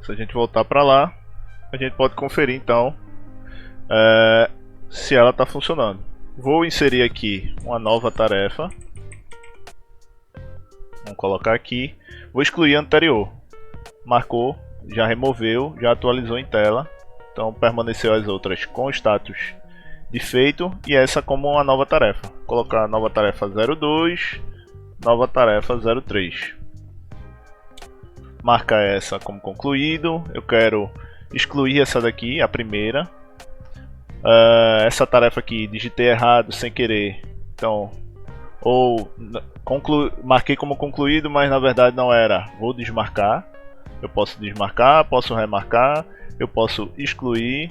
Se a gente voltar para lá, a gente pode conferir então se ela está funcionando. Vou inserir aqui uma nova tarefa. Vamos colocar aqui. Vou excluir a anterior. Marcou, já removeu, já atualizou em tela. Então permaneceu as outras com status de feito e essa como uma nova tarefa. Vou colocar nova tarefa 02, nova tarefa 03. Marca essa como concluído. Eu quero excluir essa daqui, a primeira. Essa tarefa aqui digitei errado sem querer. Então, marquei como concluído, mas na verdade não era. Vou desmarcar. Eu posso desmarcar, posso remarcar, eu posso excluir.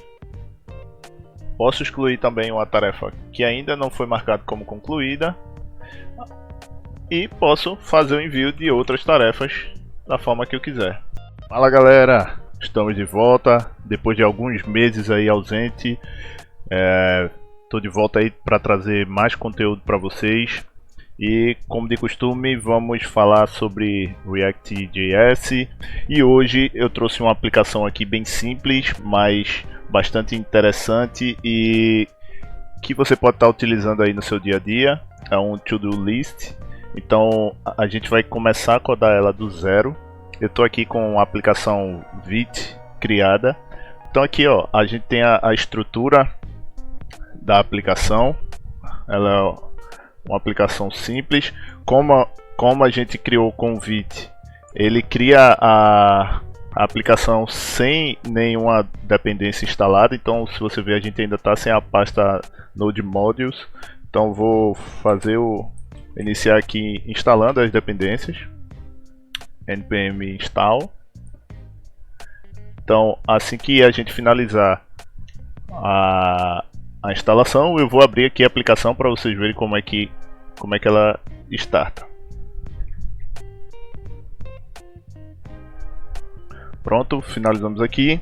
Posso excluir também uma tarefa que ainda não foi marcada como concluída. E posso fazer o envio de outras tarefas da forma que eu quiser. Fala galera, estamos de volta depois de alguns meses aí ausente. Tô de volta aí para trazer mais conteúdo para vocês e como de costume vamos falar sobre React.js e hoje eu trouxe uma aplicação aqui bem simples, mas bastante interessante e que você pode estar utilizando aí no seu dia a dia. É um to-do list. Então a gente vai começar a codar ela do zero. Eu estou aqui com a aplicação Vite criada. Então aqui ó, a gente tem a estrutura da aplicação. Ela é uma aplicação simples. Como a gente criou com o Vite, ele cria a aplicação sem nenhuma dependência instalada. Então se você ver, a gente ainda está sem a pasta Node Modules. Então vou iniciar aqui instalando as dependências. npm install. Então assim que a gente finalizar a instalação, eu vou abrir aqui a aplicação para vocês verem como é que ela starta. Pronto, finalizamos aqui.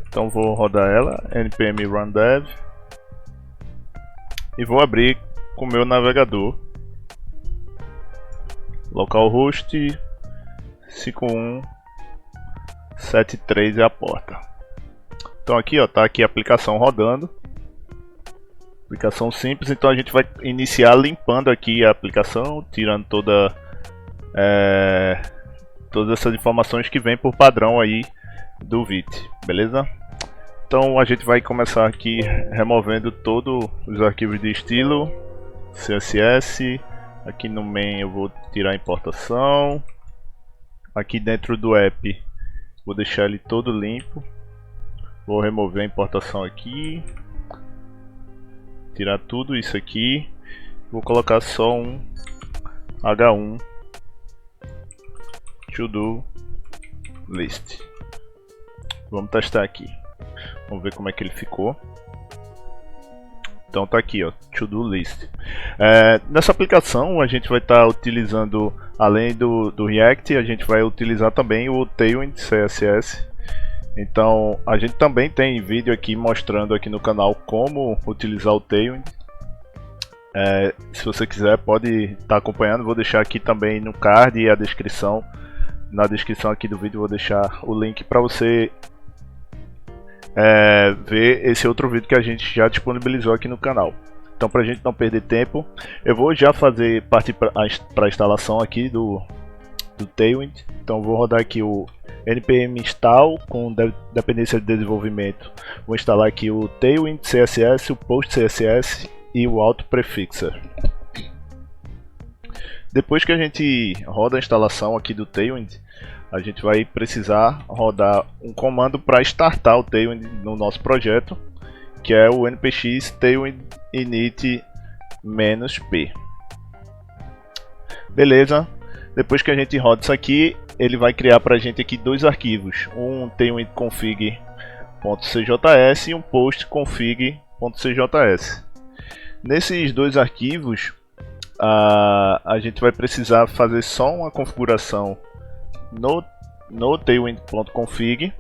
Então vou rodar ela, npm run dev, e vou abrir com o meu navegador. Localhost 5173 é a porta. Então aqui ó, tá aqui a aplicação rodando. Aplicação simples, então a gente vai iniciar limpando aqui a aplicação, tirando todas essas informações que vem por padrão aí do Vite, beleza? Então a gente vai começar aqui removendo todos os arquivos de estilo, CSS. Aqui no main eu vou tirar a importação. Aqui dentro do app vou deixar ele todo limpo. Vou remover a importação aqui. Tirar tudo isso aqui. Vou colocar só um H1 to-do list. Vamos testar aqui. Vamos ver como é que ele ficou. Então tá aqui ó, to-do list. Nessa aplicação a gente vai estar utilizando, além do React, a gente vai utilizar também o Tailwind CSS. Então a gente também tem vídeo aqui mostrando aqui no canal como utilizar o Tailwind. Se você quiser pode estar acompanhando, vou deixar aqui também no card e a descrição. Na descrição aqui do vídeo vou deixar o link para você ver esse outro vídeo que a gente já disponibilizou aqui no canal. Então para a gente não perder tempo, eu vou já partir para a instalação aqui do Tailwind. Então vou rodar aqui o npm install com dependência de desenvolvimento. Vou instalar aqui o Tailwind CSS, o Post CSS e o Auto Prefixer. Depois que a gente roda a instalação aqui do Tailwind, a gente vai precisar rodar um comando para startar o Tailwind no nosso projeto, que é o npx tailwind init -p. Beleza? Depois que a gente roda isso aqui, ele vai criar para a gente aqui dois arquivos, um tailwind config.cjs e um post config.cjs. Nesses dois arquivos, a gente vai precisar fazer só uma configuração no tailwind.config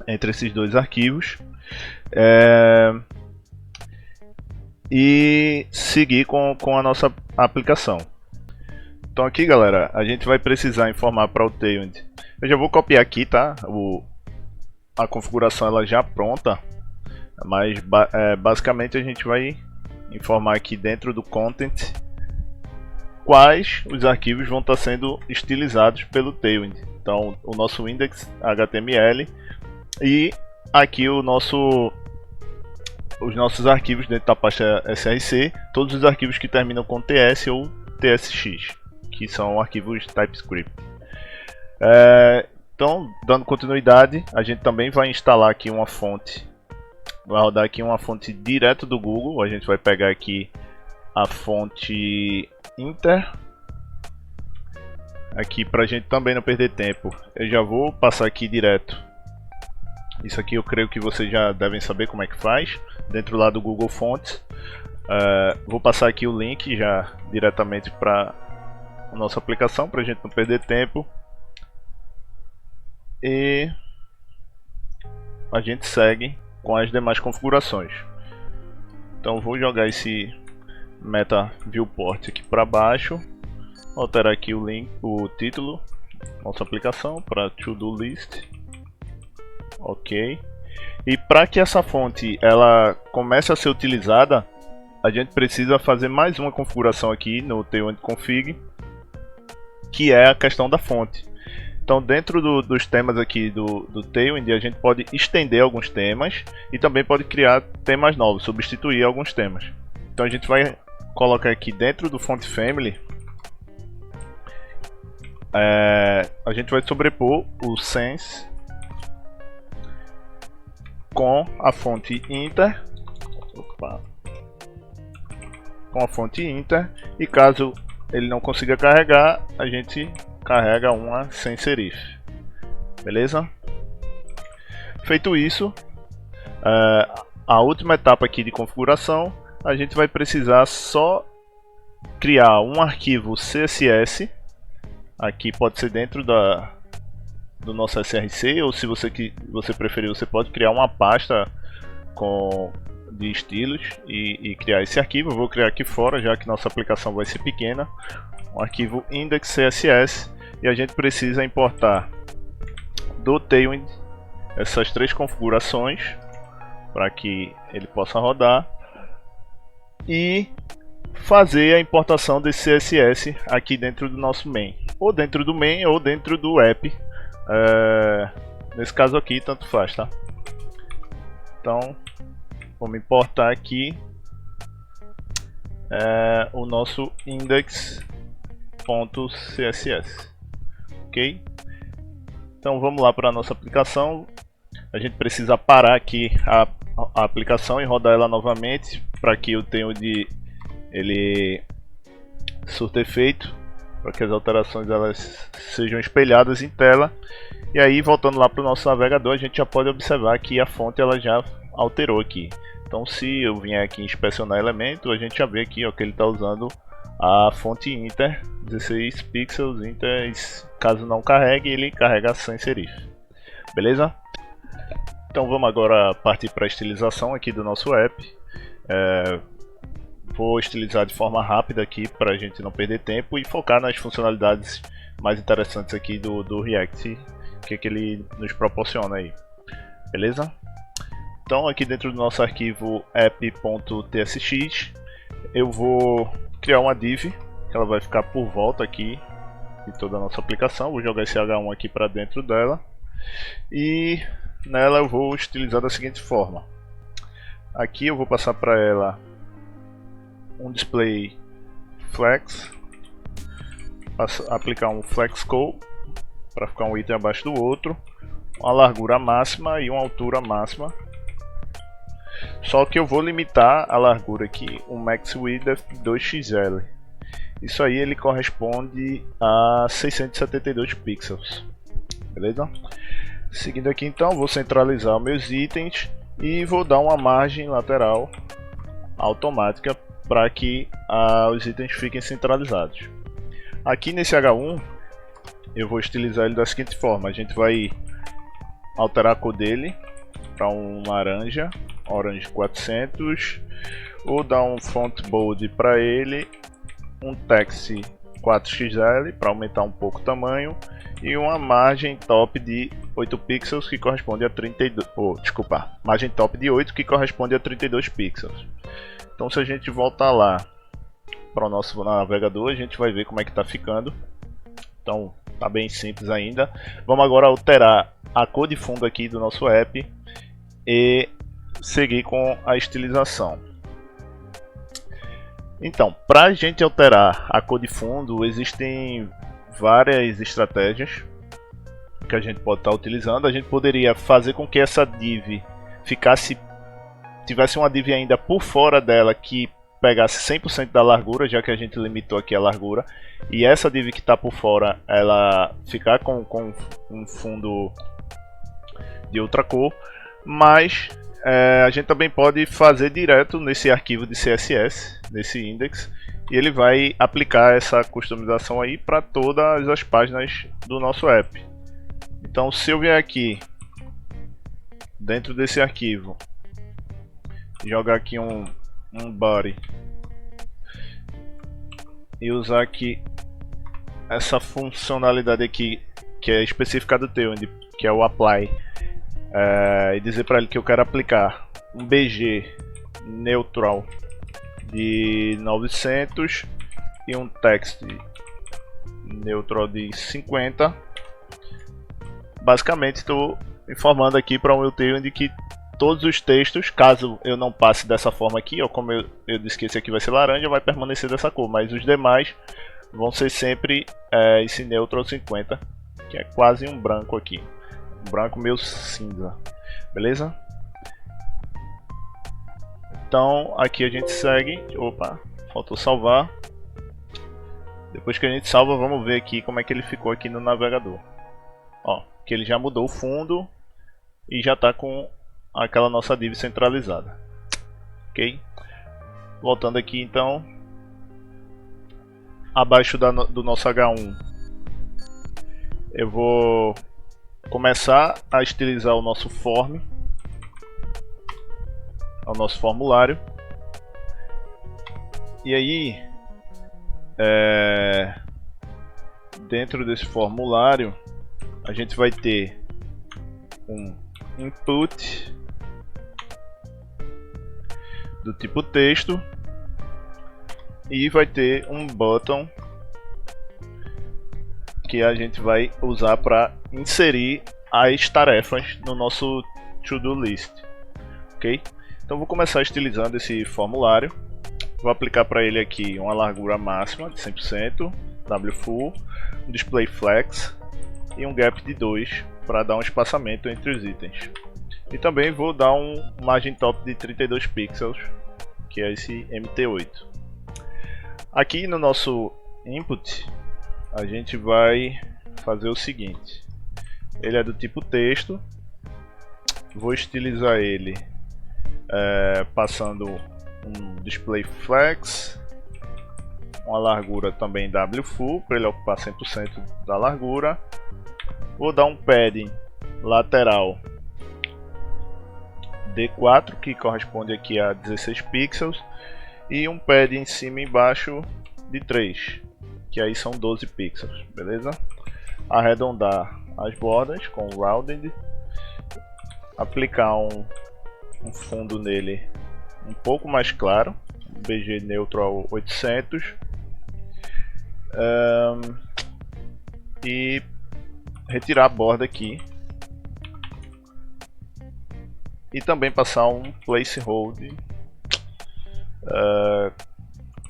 entre esses dois arquivos e seguir com a nossa aplicação. Então aqui galera, a gente vai precisar informar para o Tailwind. Eu já vou copiar aqui, tá? a configuração ela já pronta, mas basicamente a gente vai informar aqui dentro do content quais os arquivos vão estar sendo estilizados pelo Tailwind. Então o nosso index HTML e aqui os nossos arquivos dentro da pasta src, todos os arquivos que terminam com ts ou tsx, que são arquivos TypeScript. Então, dando continuidade, a gente também vai instalar aqui uma fonte, vai rodar aqui uma fonte direto do Google. A gente vai pegar aqui a fonte Inter, aqui para a gente também não perder tempo. Eu já vou passar aqui direto. Isso aqui eu creio que vocês já devem saber como é que faz dentro lá do Google Fonts. Vou passar aqui o link já diretamente para a nossa aplicação, para a gente não perder tempo. E a gente segue com as demais configurações. Então vou jogar esse Meta Viewport aqui para baixo, alterar aqui o link, o título, nossa aplicação para To-Do List. Ok. E para que essa fonte ela comece a ser utilizada, a gente precisa fazer mais uma configuração aqui no Tailwind Config, que é a questão da fonte. Então, dentro dos temas aqui do Tailwind, a gente pode estender alguns temas e também pode criar temas novos, substituir alguns temas. Então, a gente vai colocar aqui dentro do Font Family, a gente vai sobrepor o Sans com a fonte Inter, e caso ele não consiga carregar, a gente carrega uma sem serif. Beleza? Feito isso, a última etapa aqui de configuração, a gente vai precisar só criar um arquivo CSS. Aqui pode ser dentro do nosso src, ou se você preferir, você pode criar uma pasta de estilos e criar esse arquivo. Eu vou criar aqui fora, já que nossa aplicação vai ser pequena, um arquivo index.css, e a gente precisa importar do Tailwind essas três configurações para que ele possa rodar e fazer a importação desse CSS aqui dentro do nosso main, ou dentro do main ou dentro do app. Nesse caso aqui tanto faz, tá? Então vamos importar aqui o nosso index.css. Ok? Então vamos lá para a nossa aplicação. A gente precisa parar aqui a aplicação e rodar ela novamente para que eu tenha ele surta efeito, para que as alterações elas sejam espelhadas em tela. E aí, voltando lá para o nosso navegador, a gente já pode observar que a fonte ela já alterou aqui. Então, se eu vier aqui inspecionar elemento, a gente já vê aqui, ó, que ele está usando a fonte Inter 16 pixels. Inter, caso não carregue, ele carrega sem serif. Beleza? Então vamos agora partir para a estilização aqui do nosso app. Vou estilizar de forma rápida aqui para a gente não perder tempo e focar nas funcionalidades mais interessantes aqui do React, que ele nos proporciona aí. Beleza? Então aqui dentro do nosso arquivo app.tsx, eu vou criar uma div, que ela vai ficar por volta aqui de toda a nossa aplicação. Vou jogar esse h1 aqui para dentro dela e nela eu vou utilizar da seguinte forma. Aqui eu vou passar para ela um display flex, aplicar um flex call para ficar um item abaixo do outro, uma largura máxima e uma altura máxima. Só que eu vou limitar a largura aqui, um max width 2xl. Isso aí ele corresponde a 672 pixels. Beleza? Seguindo aqui então, vou centralizar os meus itens e vou dar uma margem lateral automática para que os itens fiquem centralizados. Aqui nesse H1 eu vou estilizar ele da seguinte forma. A gente vai alterar a cor dele para um laranja, orange 400. Vou dar um font bold para ele, um text 4xl para aumentar um pouco o tamanho e uma margem top de 8 pixels que corresponde a 32, desculpa, margem top de 8 que corresponde a 32 pixels. Então se a gente voltar lá para o nosso navegador, a gente vai ver como é que está ficando. Então tá bem simples ainda. Vamos agora alterar a cor de fundo aqui do nosso app e seguir com a estilização. Então, para a gente alterar a cor de fundo, existem várias estratégias que a gente pode estar utilizando. A gente poderia fazer com que essa div tivesse uma div ainda por fora dela que pegasse 100% da largura, já que a gente limitou aqui a largura, e essa div que está por fora ela ficar com um fundo de outra cor, mas a gente também pode fazer direto nesse arquivo de CSS, nesse index, e ele vai aplicar essa customização aí para todas as páginas do nosso app. Então se eu vier aqui dentro desse arquivo, jogar aqui um body e usar aqui essa funcionalidade aqui que é específica do Tailwind, que é o apply, e dizer para ele que eu quero aplicar um BG neutral de 900 e um text neutral de 50. Basicamente estou informando aqui para o meu Tailwind que todos os textos, caso eu não passe dessa forma aqui, ou como eu disse que esse aqui vai ser laranja, vai permanecer dessa cor, mas os demais vão ser sempre esse neutral 50, que é quase um branco aqui, um branco meio cinza, beleza? Então aqui a gente segue, opa, faltou salvar. Depois que a gente salva, vamos ver aqui como é que ele ficou aqui no navegador. Ó, que ele já mudou o fundo e já está com aquela nossa div centralizada, ok? Voltando aqui então, abaixo do nosso H1, eu vou começar a estilizar o nosso form, o nosso formulário, e aí dentro desse formulário a gente vai ter um input do tipo texto e vai ter um button que a gente vai usar para inserir as tarefas no nosso to-do list, ok? Então vou começar estilizando esse formulário. Vou aplicar para ele aqui uma largura máxima de 100%, wfull, um display flex e um gap de 2 para dar um espaçamento entre os itens. E também vou dar um margem top de 32 pixels, que é esse MT8. Aqui no nosso input, a gente vai fazer o seguinte. Ele é do tipo texto. Vou estilizar ele passando um display flex, uma largura também wfull, para ele ocupar 100% da largura. Vou dar um padding lateral D4, que corresponde aqui a 16 pixels, e um padding em cima e embaixo de 3, que aí são 12 pixels, beleza? Arredondar as bordas com rounded, aplicar um fundo nele um pouco mais claro, BG neutral 800, e retirar a borda aqui e também passar um placeholder,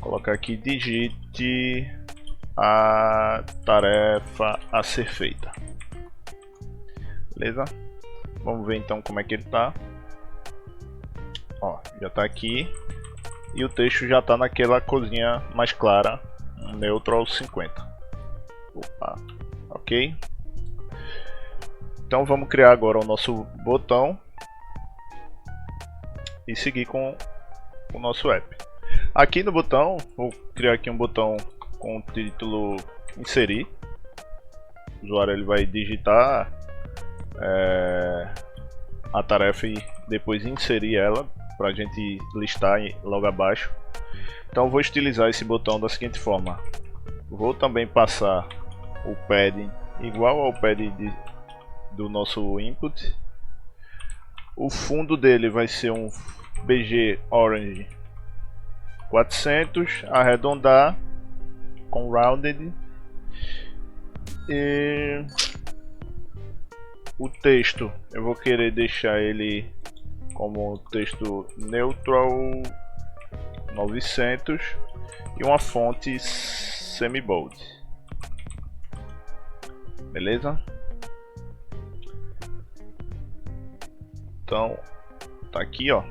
colocar aqui digite a tarefa a ser feita, beleza? Vamos ver então como é que ele tá. Ó, já tá aqui e o texto já tá naquela corzinha mais clara, um neutral 50. Opa, ok. Então vamos criar agora o nosso botão e seguir com o nosso app. Aqui no botão, vou criar aqui um botão com o título inserir. O usuário ele vai digitar a tarefa e depois inserir ela para a gente listar logo abaixo. Então eu vou estilizar esse botão da seguinte forma: Vou também passar o padding igual ao padding do nosso input. O fundo dele vai ser um BG Orange 400, arredondar com rounded. E o texto eu vou querer deixar ele como texto neutral 900 e uma fonte semi-bold. Beleza? Então tá aqui, ó,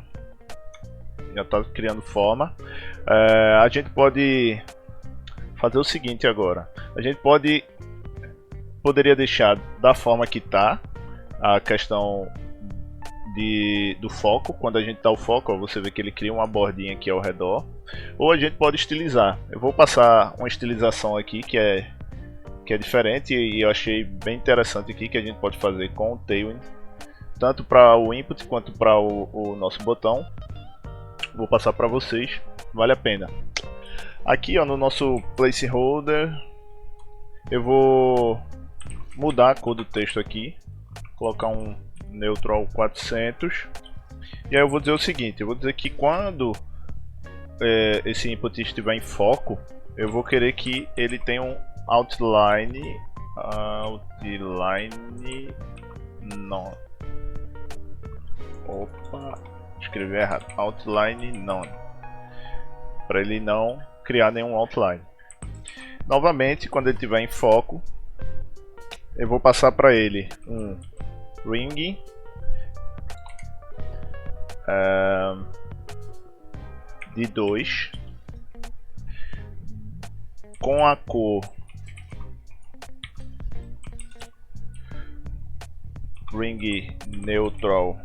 já tá criando forma. A gente pode fazer o seguinte agora. A gente poderia deixar da forma que tá a questão do foco. Quando a gente dá o foco, ó, você vê que ele cria uma bordinha aqui ao redor. Ou a gente pode estilizar. Eu vou passar uma estilização aqui que é diferente e eu achei bem interessante aqui, que a gente pode fazer com o Tailwind, tanto para o input quanto para o nosso botão. Vou passar para vocês, vale a pena. Aqui, ó, no nosso placeholder, eu vou mudar a cor do texto aqui, colocar um neutral 400. E aí eu vou dizer o seguinte, eu vou dizer que quando esse input estiver em foco, eu vou querer que ele tenha um outline none. Opa, escrevi errado. Outline none, para ele não criar nenhum outline. Novamente, quando ele estiver em foco, eu vou passar para ele um ring de 2 com a cor ring neutral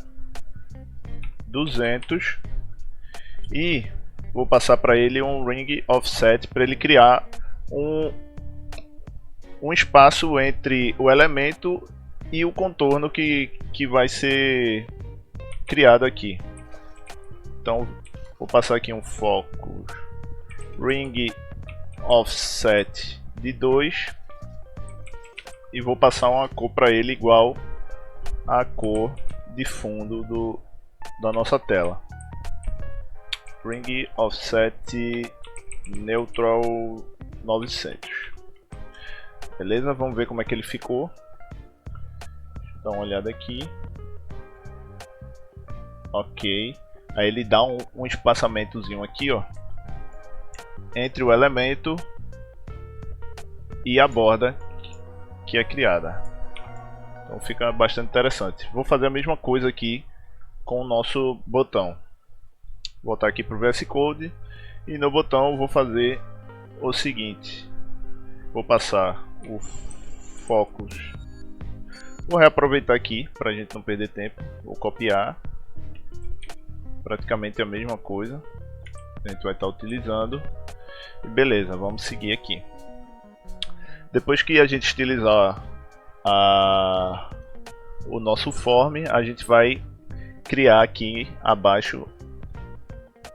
200 e vou passar para ele um ring offset para ele criar um espaço entre o elemento e o contorno que vai ser criado aqui. Então vou passar aqui um foco ring offset de 2 e vou passar uma cor para ele igual a cor de fundo da nossa tela. Ring offset neutral 900. Beleza? Vamos ver como é que ele ficou. Deixa eu dar uma olhada aqui. Ok. Aí ele dá um espaçamentozinho aqui, ó, entre o elemento e a borda que é criada. Então fica bastante interessante. Vou fazer a mesma coisa aqui com o nosso botão. Vou voltar aqui para o VS Code e no botão vou fazer o seguinte. Vou passar o focus. Vou reaproveitar aqui para a gente não perder tempo. Vou copiar. Praticamente a mesma coisa. A gente vai estar utilizando. E beleza, vamos seguir aqui. Depois que a gente estilizar o nosso form, a gente vai criar aqui abaixo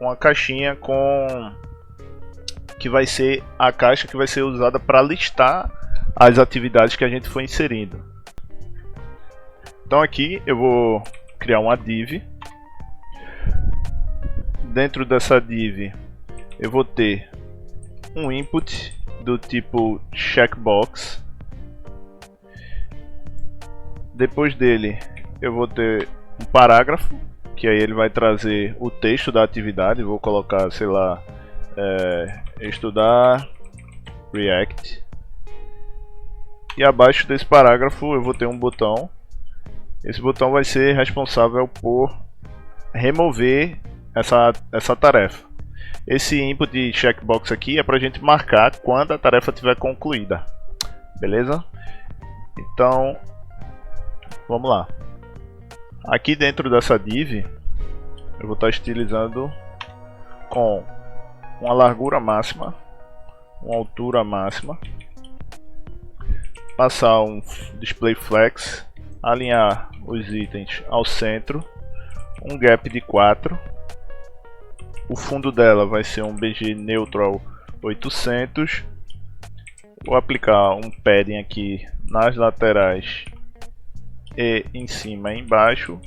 uma caixinha que vai ser a caixa que vai ser usada para listar as atividades que a gente foi inserindo. Então aqui eu vou criar uma div. Dentro dessa div eu vou ter um input do tipo checkbox. Depois dele eu vou ter um parágrafo, que aí ele vai trazer o texto da atividade. Vou colocar, sei lá, estudar React. E abaixo desse parágrafo eu vou ter um botão. Esse botão vai ser responsável por remover essa tarefa. Esse input de checkbox aqui é para a gente marcar quando a tarefa estiver concluída. Beleza? Então, vamos lá. Aqui dentro dessa div, eu vou estar estilizando com uma largura máxima, uma altura máxima, passar um display flex, alinhar os itens ao centro, um gap de 4. O fundo dela vai ser um BG neutral 800 Vou aplicar um padding aqui nas laterais e em cima e embaixo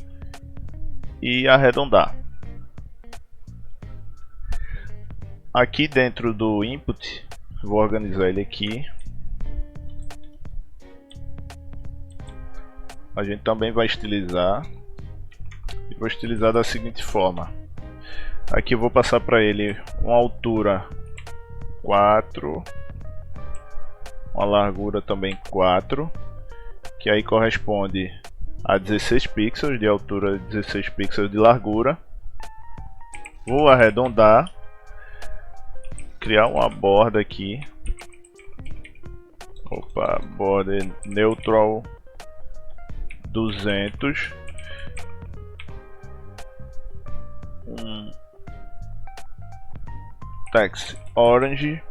e arredondar. Aqui dentro do input, vou organizar ele aqui. A gente também vai estilizar. E vou estilizar da seguinte forma. Aqui eu vou passar para ele uma altura 4, uma largura também 4, que aí corresponde a 16 pixels de altura, 16 pixels de largura. Vou arredondar, criar uma borda aqui. Opa, border neutral 200. Text orange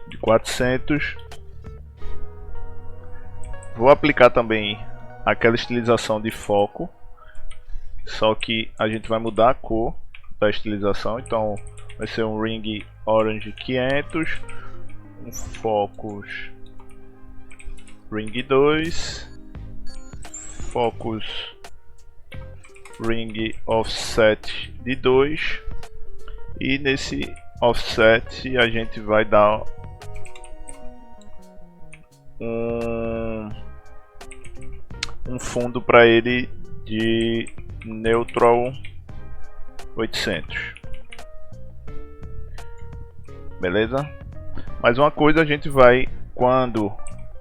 de 400. Vou aplicar também aquela estilização de foco, só que a gente vai mudar a cor da estilização, então vai ser um ring orange 500, um focus ring 2, focus ring offset de 2, e nesse offset a gente vai dar um fundo para ele de neutral 800. Beleza? Mais uma coisa, a gente vai, quando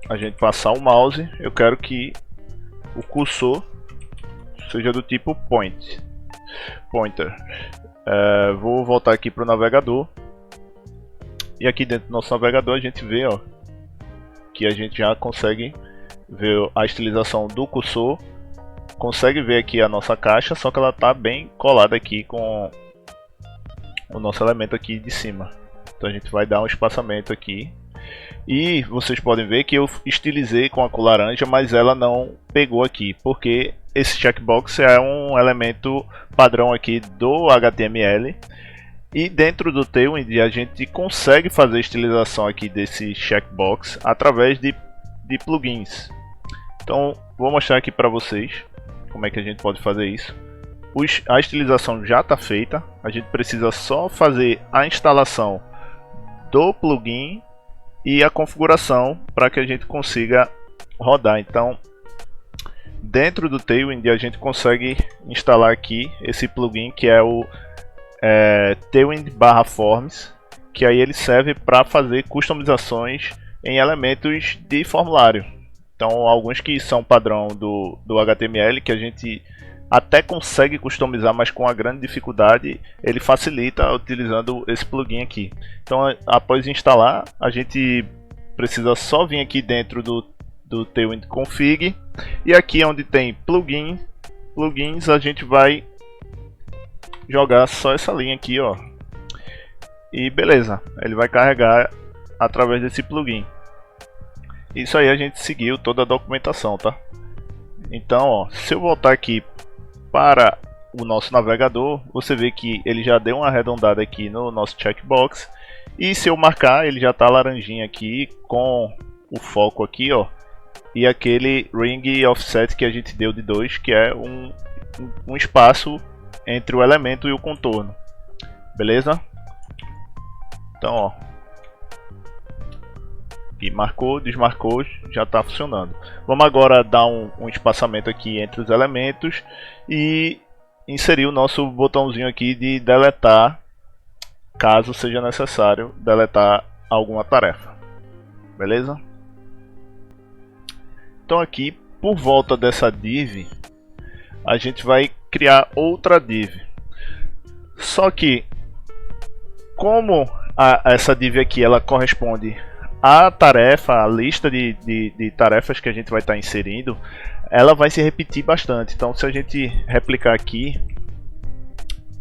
a gente passar o mouse, eu quero que o cursor seja do tipo pointer. Vou voltar aqui para o navegador, e aqui dentro do nosso navegador a gente vê, ó, que a gente já consegue ver a estilização do cursor, consegue ver aqui a nossa caixa, só que ela está bem colada aqui com o nosso elemento aqui de cima. Então a gente vai dar um espaçamento aqui, e vocês podem ver que eu estilizei com a cor laranja, mas ela não pegou aqui, porque esse checkbox é um elemento padrão aqui do HTML, e dentro do Tailwind a gente consegue fazer estilização aqui desse checkbox através de plugins. Então vou mostrar aqui para vocês como é que a gente pode fazer isso. A estilização já está feita, a gente precisa só fazer a instalação do plugin e a configuração para que a gente consiga rodar. Então dentro do Tailwind a gente consegue instalar aqui esse plugin, que é o Tailwind/Forms, que aí ele serve para fazer customizações em elementos de formulário. Então alguns que são padrão do HTML, que a gente até consegue customizar, mas com uma grande dificuldade, ele facilita utilizando esse plugin aqui. Então após instalar, a gente precisa só vir aqui dentro do Tailwind Config, e aqui onde tem plugins, a gente vai jogar só essa linha aqui, ó, e beleza, ele vai carregar através desse plugin. Isso aí a gente seguiu toda a documentação, tá? Então, ó, se eu voltar aqui para o nosso navegador, você vê que ele já deu uma arredondada aqui no nosso checkbox, e se eu marcar, ele já está laranjinha aqui com o foco aqui, ó, e aquele ring offset que a gente deu de 2, que é um espaço entre o elemento e o contorno. Beleza? Então, ó, e marcou, desmarcou, já está funcionando. Vamos agora dar um espaçamento aqui entre os elementos e inserir o nosso botãozinho aqui de deletar, caso seja necessário deletar alguma tarefa. Beleza? Então aqui, por volta dessa div, a gente vai criar outra div. Só que, como essa div aqui ela corresponde à tarefa, à lista de tarefas que a gente vai estar inserindo, ela vai se repetir bastante. Então se a gente replicar aqui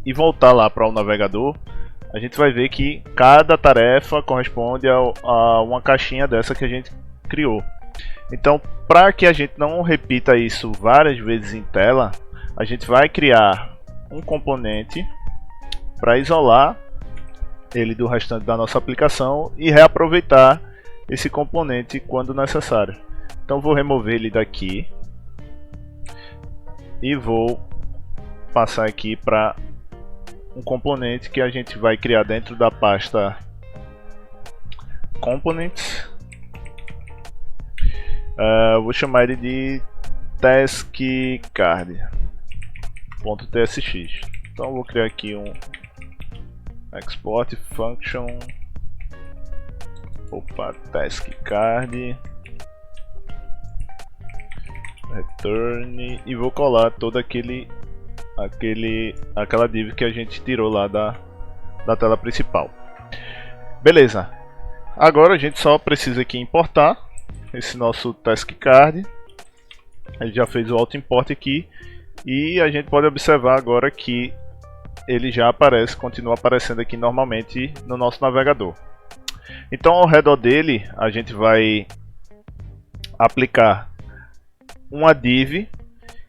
e voltar lá para o navegador, a gente vai ver que cada tarefa corresponde a uma caixinha dessa que a gente criou. Então, para que a gente não repita isso várias vezes em tela, a gente vai criar um componente para isolar ele do restante da nossa aplicação e reaproveitar esse componente quando necessário. Então vou remover ele daqui e vou passar aqui para um componente que a gente vai criar dentro da pasta Components. Vou chamar ele de taskcard.tsx. Então vou criar aqui um export function taskcard return e vou colar todo aquela div que a gente tirou lá da tela principal. Beleza. Agora a gente só precisa aqui importar esse nosso taskcard. A gente já fez o auto import aqui e a gente pode observar agora que ele já aparece, continua aparecendo aqui normalmente no nosso navegador. Então ao redor dele a gente vai aplicar uma div,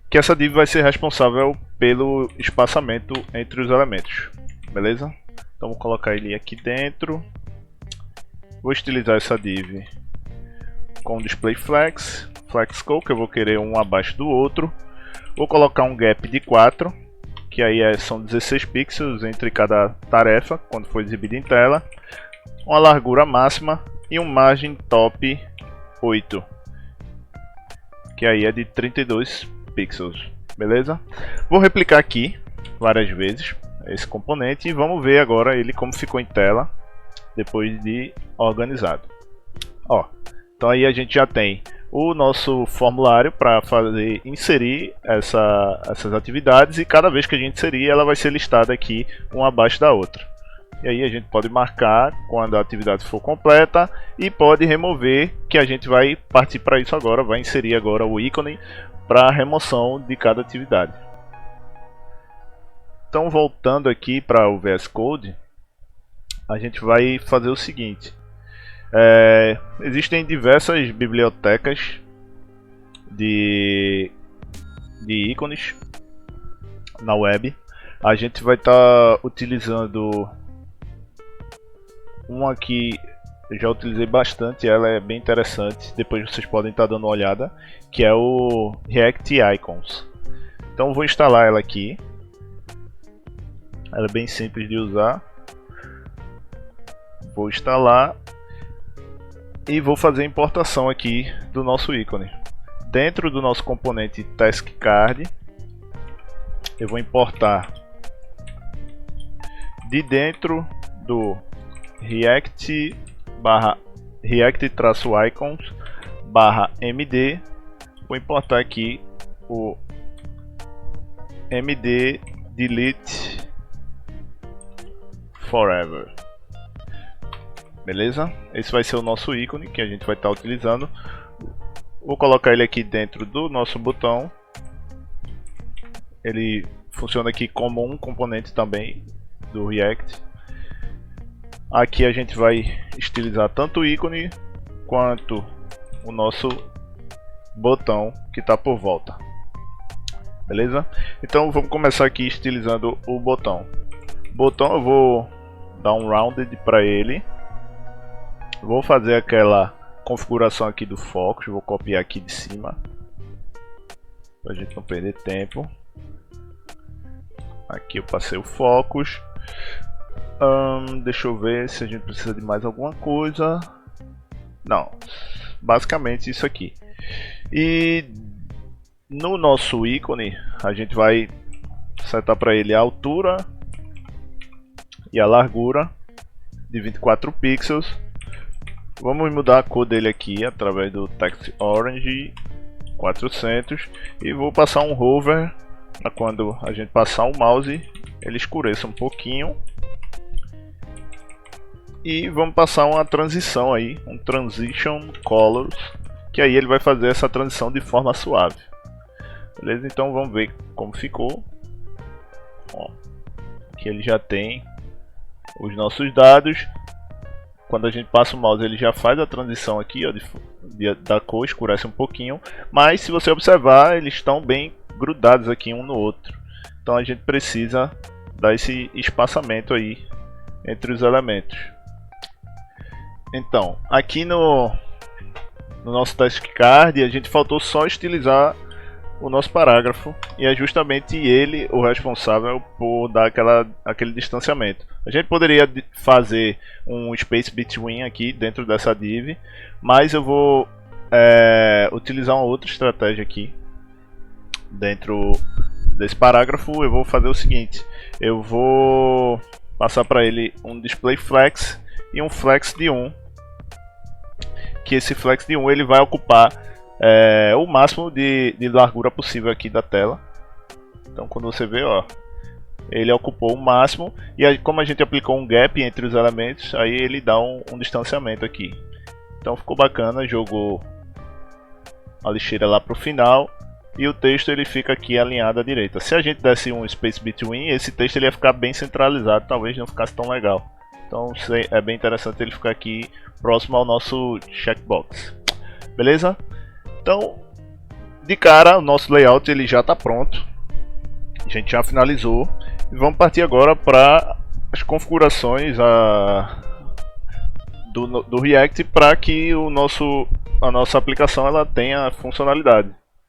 que essa div vai ser responsável pelo espaçamento entre os elementos, beleza? Então vou colocar ele aqui dentro, vou estilizar essa div com display flex scope, que eu vou querer um abaixo do outro, vou colocar um gap de 4, que aí são 16 pixels entre cada tarefa quando for exibido em tela, uma largura máxima e um margem top 8, que aí é de 32 pixels, beleza? Vou replicar aqui várias vezes esse componente e vamos ver agora ele como ficou em tela depois de organizado. Ó, então aí a gente já tem o nosso formulário para inserir essas atividades, e cada vez que a gente inserir ela vai ser listada aqui uma abaixo da outra. E aí a gente pode marcar quando a atividade for completa e pode remover, que a gente vai partir para isso agora, vai inserir agora o ícone para a remoção de cada atividade. Então voltando aqui para o VS Code, a gente vai fazer o seguinte. Existem diversas bibliotecas de ícones na web. A gente vai estar utilizando uma que eu já utilizei bastante, ela é bem interessante, depois vocês podem estar dando uma olhada, que é o React Icons. Então eu vou instalar ela aqui. Ela é bem simples de usar. Vou instalar e vou fazer a importação aqui do nosso ícone. Dentro do nosso componente taskcard, eu vou importar de dentro do React-icons/md, vou importar aqui o md delete forever. Beleza? Esse vai ser o nosso ícone que a gente vai estar utilizando. Vou colocar ele aqui dentro do nosso botão. Ele funciona aqui como um componente também do React. Aqui a gente vai estilizar tanto o ícone quanto o nosso botão que está por volta. Beleza? Então vamos começar aqui estilizando o botão. Botão eu vou dar um rounded para ele. Vou fazer aquela configuração aqui do focus, vou copiar aqui de cima para a gente não perder tempo. Aqui eu passei o focus. Deixa eu ver se a gente precisa de mais alguma coisa. Não, basicamente isso aqui. E no nosso ícone a gente vai setar para ele a altura e a largura de 24 pixels. Vamos mudar a cor dele aqui através do Text Orange 400 e vou passar um hover para quando a gente passar o mouse ele escureça um pouquinho. E vamos passar uma transição aí, um Transition Colors, que aí ele vai fazer essa transição de forma suave. Beleza? Então vamos ver como ficou. Ó, aqui ele já tem os nossos dados. Quando a gente passa o mouse ele já faz a transição aqui, ó, da cor, escurece um pouquinho. Mas se você observar, eles estão bem grudados aqui um no outro. Então a gente precisa dar esse espaçamento aí entre os elementos. Então, aqui no nosso task card a gente faltou só estilizar o nosso parágrafo, e é justamente ele o responsável por dar aquele distanciamento. A gente poderia fazer um space between aqui dentro dessa div, mas eu vou utilizar uma outra estratégia aqui dentro desse parágrafo. Eu vou fazer o seguinte: eu vou passar para ele um display flex e um flex de 1, que esse flex de 1 ele vai ocupar o máximo de largura possível aqui da tela. Então quando você vê, ó, ele ocupou o máximo, e aí, como a gente aplicou um gap entre os elementos, aí ele dá um distanciamento aqui. Então ficou bacana, jogou a lixeira lá para o final, e o texto ele fica aqui alinhado à direita. Se a gente desse um space between, esse texto ele ia ficar bem centralizado, talvez não ficasse tão legal. Então é bem interessante ele ficar aqui próximo ao nosso checkbox. Beleza? Então, de cara, o nosso layout ele já está pronto. A gente já finalizou. E vamos partir agora para as configurações do React, para que a nossa aplicação ela tenha funcionalidade.